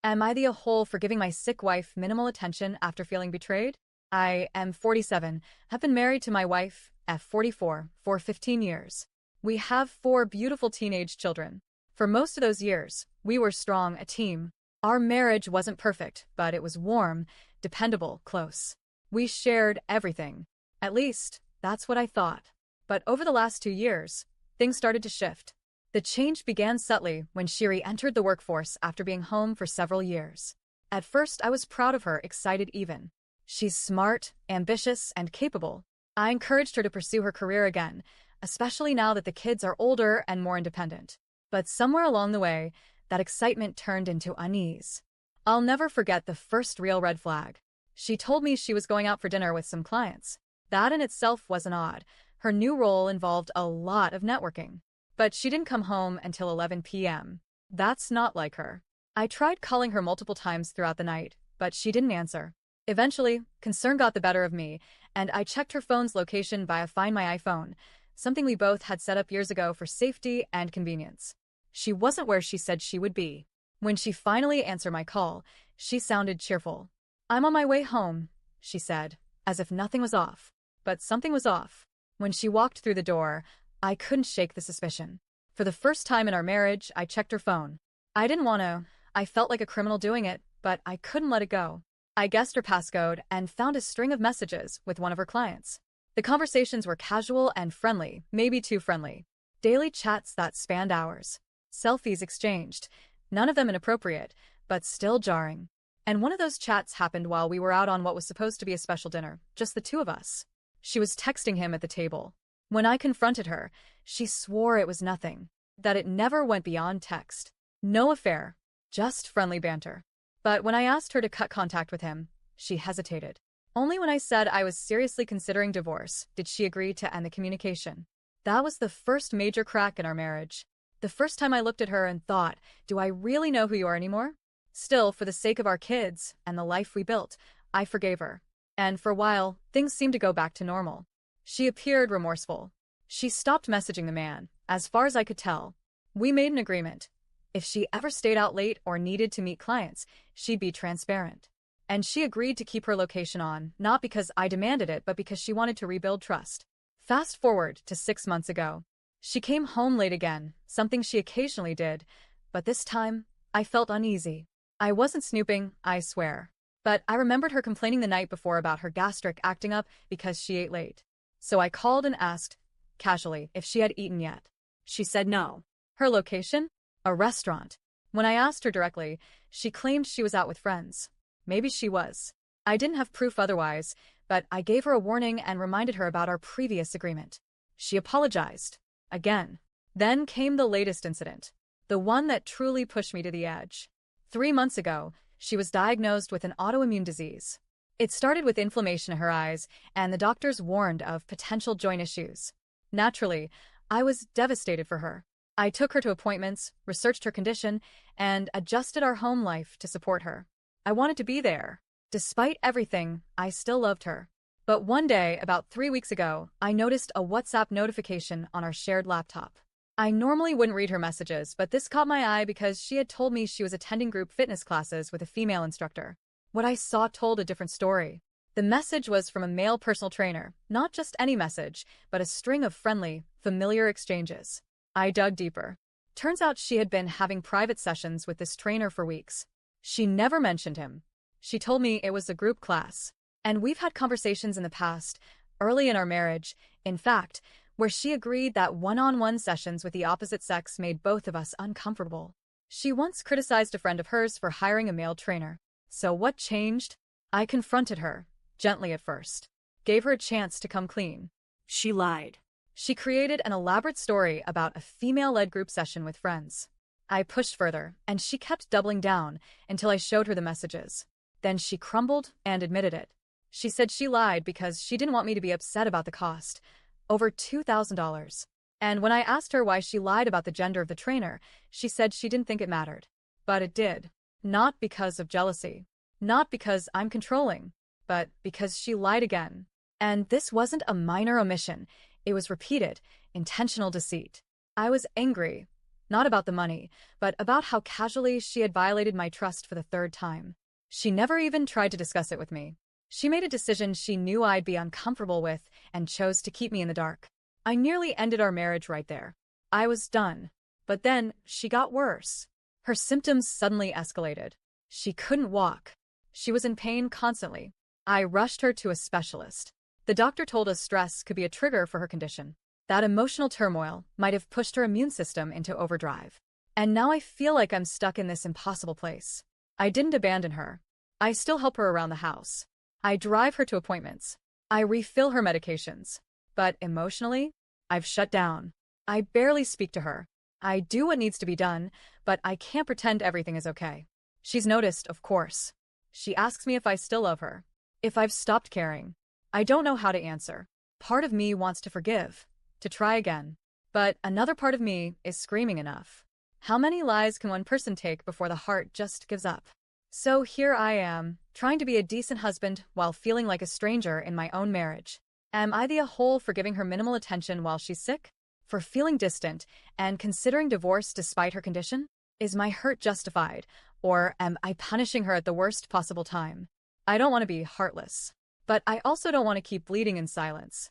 Am I the a-hole for giving my sick wife minimal attention after feeling betrayed? I am 47, have been married to my wife, at 44, for 15 years. We have 4 beautiful teenage children. For most of those years, we were strong, a team. Our marriage wasn't perfect, but it was warm, dependable, close. We shared everything. At least, that's what I thought. But over the last 2 years, things started to shift. The change began subtly when Shiri entered the workforce after being home for several years. At first, I was proud of her, excited even. She's smart, ambitious, and capable. I encouraged her to pursue her career again, especially now that the kids are older and more independent. But somewhere along the way, that excitement turned into unease. I'll never forget the first real red flag. She told me she was going out for dinner with some clients. That in itself wasn't odd. Her new role involved a lot of networking. But she didn't come home until 11 p.m. That's not like her. I tried calling her multiple times throughout the night, but she didn't answer. Eventually, concern got the better of me, and I checked her phone's location via Find My iPhone, something we both had set up years ago for safety and convenience. She wasn't where she said she would be. When she finally answered my call, she sounded cheerful. "I'm on my way home," she said, as if nothing was off. But something was off. When she walked through the door, I couldn't shake the suspicion. For the first time in our marriage, I checked her phone. I didn't want to. I felt like a criminal doing it, but I couldn't let it go. I guessed her passcode and found a string of messages with one of her clients. The conversations were casual and friendly, maybe too friendly. Daily chats that spanned hours. Selfies exchanged, none of them inappropriate, but still jarring. And one of those chats happened while we were out on what was supposed to be a special dinner, just the two of us. She was texting him at the table. When I confronted her, she swore it was nothing, that it never went beyond text. No affair, just friendly banter. But when I asked her to cut contact with him, she hesitated. Only when I said I was seriously considering divorce did she agree to end the communication. That was the first major crack in our marriage. The first time I looked at her and thought, do I really know who you are anymore? Still, for the sake of our kids and the life we built, I forgave her. And for a while, things seemed to go back to normal. She appeared remorseful. She stopped messaging the man, as far as I could tell. We made an agreement. If she ever stayed out late or needed to meet clients, she'd be transparent. And she agreed to keep her location on, not because I demanded it, but because she wanted to rebuild trust. Fast forward to 6 months ago. She came home late again, something she occasionally did, but this time, I felt uneasy. I wasn't snooping, I swear. But I remembered her complaining the night before about her gastric acting up because she ate late. So I called and asked, casually, if she had eaten yet. She said no. Her location? A restaurant. When I asked her directly, she claimed she was out with friends. Maybe she was. I didn't have proof otherwise, but I gave her a warning and reminded her about our previous agreement. She apologized. Again. Then came the latest incident. The one that truly pushed me to the edge. 3 months ago, she was diagnosed with an autoimmune disease. It started with inflammation in her eyes, and the doctors warned of potential joint issues. Naturally, I was devastated for her. I took her to appointments, researched her condition, and adjusted our home life to support her. I wanted to be there. Despite everything, I still loved her. But one day, about 3 weeks ago, I noticed a WhatsApp notification on our shared laptop. I normally wouldn't read her messages, but this caught my eye because she had told me she was attending group fitness classes with a female instructor. What I saw told a different story. The message was from a male personal trainer, not just any message, but a string of friendly, familiar exchanges. I dug deeper. Turns out she had been having private sessions with this trainer for weeks. She never mentioned him. She told me it was a group class. And we've had conversations in the past, early in our marriage, in fact, where she agreed that one-on-one sessions with the opposite sex made both of us uncomfortable. She once criticized a friend of hers for hiring a male trainer. So what changed? I confronted her, gently at first. Gave her a chance to come clean. She lied. She created an elaborate story about a female-led group session with friends. I pushed further, and she kept doubling down until I showed her the messages. Then she crumbled and admitted it. She said she lied because she didn't want me to be upset about the cost. Over $2,000. And when I asked her why she lied about the gender of the trainer, she said she didn't think it mattered. But it did. Not because of jealousy. Not because I'm controlling. But because she lied again. And this wasn't a minor omission. It was repeated, intentional deceit. I was angry. Not about the money, but about how casually she had violated my trust for the third time. She never even tried to discuss it with me. She made a decision she knew I'd be uncomfortable with and chose to keep me in the dark. I nearly ended our marriage right there. I was done. But then she got worse. Her symptoms suddenly escalated. She couldn't walk. She was in pain constantly. I rushed her to a specialist. The doctor told us stress could be a trigger for her condition. That emotional turmoil might have pushed her immune system into overdrive. And now I feel like I'm stuck in this impossible place. I didn't abandon her. I still help her around the house. I drive her to appointments. I refill her medications. But emotionally, I've shut down. I barely speak to her. I do what needs to be done, but I can't pretend everything is okay. She's noticed, of course. She asks me if I still love her, if I've stopped caring. I don't know how to answer. Part of me wants to forgive, to try again. But another part of me is screaming enough. How many lies can one person take before the heart just gives up? So here I am, trying to be a decent husband while feeling like a stranger in my own marriage. Am I the a-hole for giving her minimal attention while she's sick? For feeling distant and considering divorce despite her condition? Is my hurt justified, or am I punishing her at the worst possible time? I don't want to be heartless, but I also don't want to keep bleeding in silence.